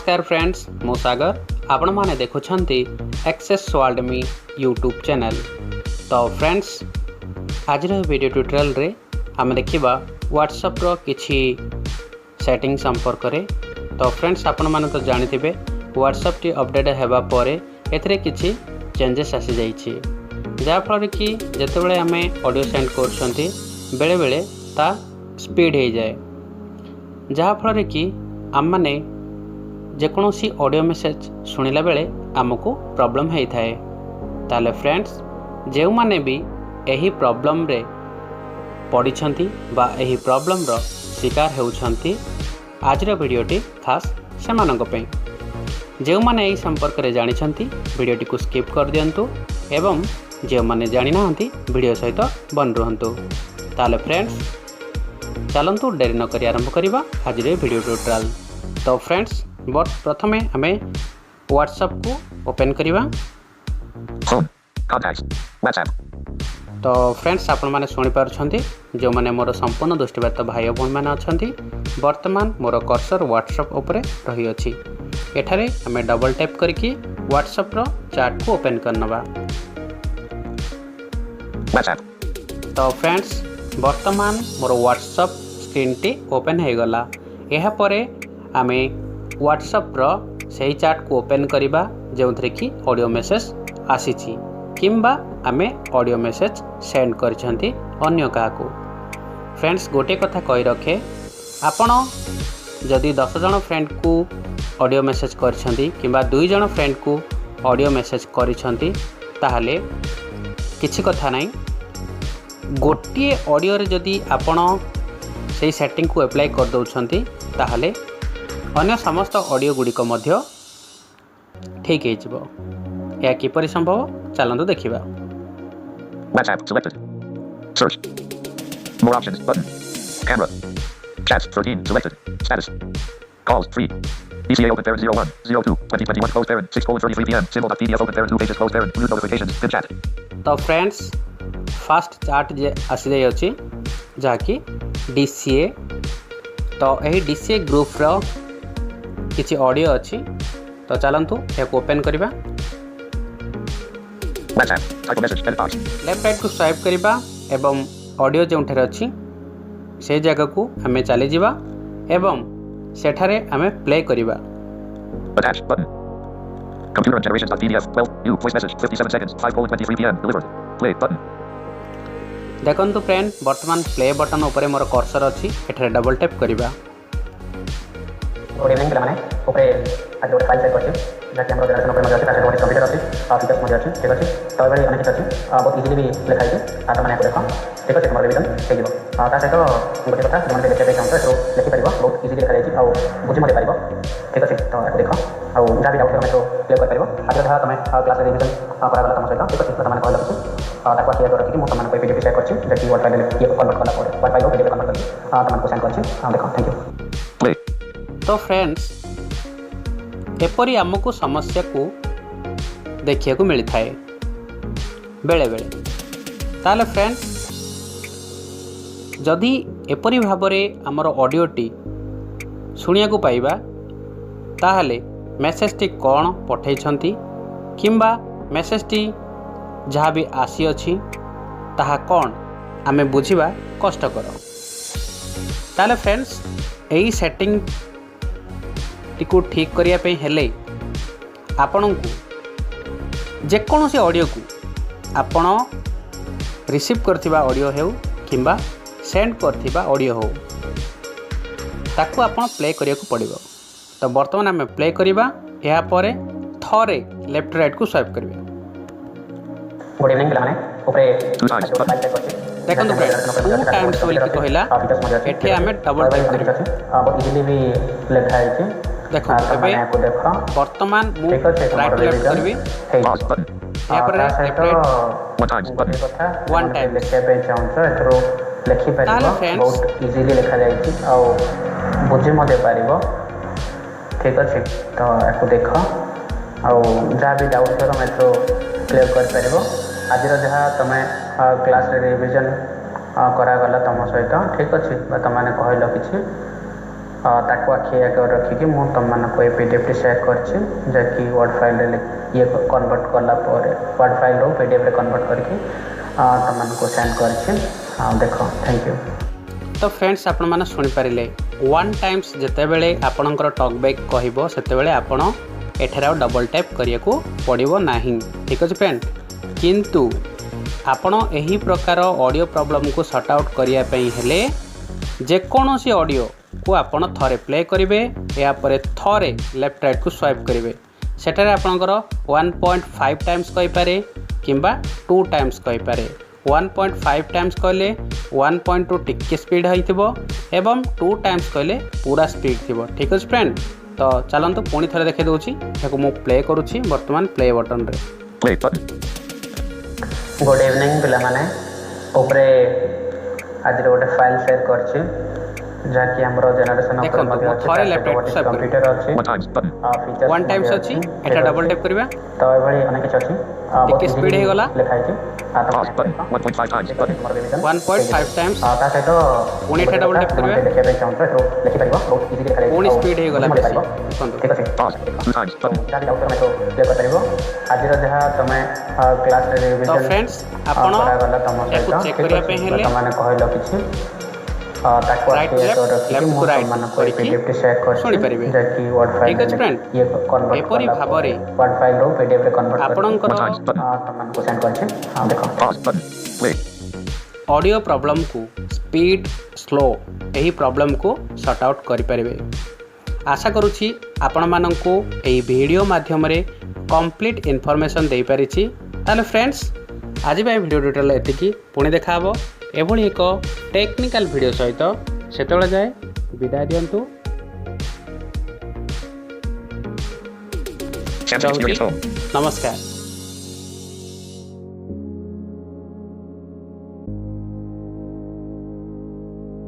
नमस्कार फ्रेंड्स मु सागर आपण माने देखुछंती एक्सेस वर्ल्ड मी यूट्यूब चैनल। तो फ्रेंड्स आज वीडियो ट्यूटोरियल रे आम देखिबा व्हाट्सएप रो किछि सेटिंग संपर्क रे। तो फ्रेंड्स आपण माने तो जानिथिबे व्हाट्सएप टी अपडेट हेबा परे एथरे किछि चेंजेस आसी जाइछि, जा फल कि जेतेबेले आमे ऑडियो सेंड करछंती बेले बेले ता स्पीड हो जाए, जहाँ फल कि आम मैंने जेकोसी ऑडियो मेसेज शुणिला बेले आमको प्रॉब्लम होता है। ताले फ्रेंड्स जो माने भी यही प्रॉब्लम रे पड़िछंती बा यही प्रॉब्लम रो शिकार होउछंती आज रो वीडियोटी खास से मानक पे। जो माने यही संपर्क रे जानिछंती वीडियोटी को स्किप कर दियंतु एवं जो माने जानि नाहंती वीडियो सहित बन रहंतु। ताले फ्रेंड्स चलतु डेरी न करी आरंभ करवा आज वीडियो ट्यूटोरियल। तो फ्रेंड्स प्रथमे आमे व्हाट्सएप को ओपन करवा। तो फ्रेंड्स आपण माने सुनि पारछंती जो माने मोर संपूर्ण दृष्टिबात भाई बहन माने अछंती। वर्तमान मोर कर्सर व्हाट्सएप ऊपर रही अछि। एठारे आमे डबल टैप करके व्हाट्सएप रो चैट को ओपन करनवा। तो फ्रेंड्स वर्तमान मोर व्हाट्सएप स्क्रीन टी ओपन हो गला। यह परे आमे व्हाट्सएप रो सही चैट को ओपन करबा जो कि ऑडियो मेसेज आसीछि किंबा आमे ऑडियो मेसेज सेंड करछंती अन्य काको। फ्रेंड्स गोटे कथा कहि रखे, आपण जदि 10 जन फ्रेंड को ऑडियो मेसेज करछंती किंबा 2 जन फ्रेंड को ऑडियो मेसेज करछंती ताहले किछि कथा नहीं, गोटे ऑडियो रे जदि आपण से सेटिंग को अप्लाई कर दउछंती ताहले अन्य समस्त ऑडियो गुड़िक मध्य ठीक हो। यह किपरि संभव चलंतु देखिबा। WhatsApp selected. Search. More options button. Camera. Chats 13 selected. Status. Calls 3. ECA open parent 01 02 2021 close parent 6:33 p.m. symbol.pdf open parent 2 pages close parent news notifications pin chat. तो फ्रेंड्स फास्ट चार्ट जे आसी जाय अछि जाकी DCA। तो यही DCA group रो किछि audio अछि। तो चलंतु एक ओपन करबा। WhatsApp type message edit box. Left side को स्वाइप करबा एवं ऑडियो जोंठे अछि से जगह को हमें चली जिबा एवं सेठारे हमें प्ले करबा। Attach button. Computer generations.pdf 12 new voice message 57 seconds 5:23 p.m. delivered. Play button. देखंतु फ्रेंड वर्तमान प्ले बटन ऊपर मोर कर्सर अछि, एठारे डबल टैप करबा। गुड इवनिंग पिला माने ऊपर आज गोटे फाइल सेट करछि जाके हमर जनरेशन ऊपर मजे अछि तासे गोटे कंप्यूटर अछि फीचर्स मजे अछि ठीक अछि। तो एबे अनेक अछि बहुत इजीली भी लिखा अछि आ माने देखो ठीक अछि हमर रिवीजन हे जिवो ता सहित गोटे कथा जे माने देखै चाहत तो लिखि परिबो बहुत इजीली लिखा अछि आ बुझि मते परिबो ठीक अछि। तो देखो आ जा भी डाउट तो क्लियर कर परिबो आज जहाँ तमे क्लास रिवीजन करा गला तम सहित ठीक अछि। तमे कहला अछि ताको क्लियर कर रखि मु तमे कोई पीडीएफ शेयर करछि जे कि वर्ड फाइल ये कन्वर्ट कला पर वर्ड फाइल पीडीएफ कन्वर्ट करछि तमे को सेंड करछि। देखो थैंक यू। Play. तो फ्रेंड्स एपरी आमको समस्या को देखिया को मिलता है बेले बेले। ताले फ्रेंड्स जदि एपरी भाबरे आमर ऑडियोटी शुणिया को पाइबा ताहले मेसेज टी कौन पठेइछंती किंबा मेसेज टी जहाँ भी आसी अछि ताहा कौन आमे बुझिबा कष्टकर। ताले फ्रेंड्स यही सेटिंग टिको ठीक करिया पे हेले आपण को जेकोसी ऑडियो को आपण रिसीव करथिबा ऑडियो हेउ किंबा सेंड करथिबा ऑडियो हो ताको आपण प्ले करिया को पड़िबो। तो वर्तमान आमे प्ले करिबा, या परे थरे लेफ्ट राइट को स्वाइप करिबा। गुड इवनिंग पिला माने ऊपर Two times file button. Set करछि देखंतु फ्रेंड टू टाइम्स बोल के कहला एठी आमे डबल टाइप करिबा। बहुत इजीली भी लिखा अछि देखो एबे को देखो वर्तमान मु राइट लेफ्ट करबी Pause button. या पर left right One times button. One time. लिखे पे चाहूँ एथरो लिखि ताले परिबो friends, बहुत इजीली लिखा जायछि आ बुझि मते परिबो ठीक अछि। तो एको देखो आ जा भी डाउट करो मैं तो क्लियर कर परिबो। आज जहाँ तमें क्लास रिवीजन करागला तुम सहित ठीक अच्छे तुम मैंने कहल कि ताको आखि आगे रखिकी मु तुम मानक ये पीडीएफ शेयर करछि जैकि वर्ड फाइल ये कन्वर्ट कला पर वर्ड फाइल रो पीडीएफ रे कन्वर्ट करके तुम मानक सेंड करछि देखो थैंक यू। तो फ्रेंड्स आपण मैंने शुणिपारे वन टाइम्स जिते बेले आपणकर टॉकबैक कहब से आपण एठार डबल टैप करिया को पड़िबो नाही। ठीक अछि फ्रेंड, किंतु आपण एही प्रकार ऑडियो प्रॉब्लम को सॉर्ट आउट करिया पई हेले जेकोसी ऑडियो को आपण थरे प्ले करेंगे या पर थरे लेफ्ट राइट को स्वाइप करेंगे सेठारे आपणकर 1.5 टाइम्स कहि पारे किंबा 2 टाइम्स कहि पारे। 1.5 टाइम्स कहले 1.2 टिके स्पीड होइथिबो एवं 2 टाइम्स कहले पूरा स्पीड थिबो। ठीक अछि फ्रेंड, तो चलंतु पुणी थरे देखे दोछि याको मु प्ले करूछि वर्तमान प्ले बटन रे। Play button. गुड इवनिंग पिला माने ऊपरे आज गोटे फाइल शेयर करछि जाकि हमरो जनरेशन देखो थरे लेफ्ट राइट स्वाइप कंप्यूटर अछि 1 times button. Feature one times अछि एटा डबल टैप करबा तो एभଳି अनेक किछ अछि टिके स्पीड हे गला लिखाइ छै Pause button. 1.5 times button. 1.5 times ता सहित पुणी एटा डबल टैप करबा देखिया पे चाहूँ तो लिखि परिबो बहुत इजीली लिखा पुणी स्पीड हे गला बेसी देखंतु। ठीक अछि Pause. 2 times button. जानि आउट में तो प्ले कर परिबो आज रो जहा तमे क्लास रे तो रिवीजन फ्रेंड्स आपण गला तम याको चेक करिया पे हेले तमाने कहलो किछि ताको राइट आखि लेफ्ट रखिकी लेफ्ट मु टू राइट तमन कोइ पीडीएफ शेयर कर शुणी परिबे। जाकि वर्ड फाइल ठीक अछि फ्रेंड, ये कन्वर्ट एपरि भाबरे वर्ड फाइल रो पीडीएफ रे कन्वर्ट आपणकर 1 times button. तमन को सेंड करछि देखो Pause button. Play. Audio problem को स्पीड स्लो यही प्रॉब्लम को सॉर्ट आउट करें। आशा करुँची आपण मानंकु एही वीडियो माध्यम रे कंप्लीट इन्फॉर्मेशन दे पारिछि। ताले फ्रेंड्स आज भी वीडियो ट्यूटोरियल एतिकी पुणी देखा हबो एभली एक टेक्निकल वीडियो सहित सेतବେଳେ जाए विदाय दियंतु। Chance to experience home. नमस्कार।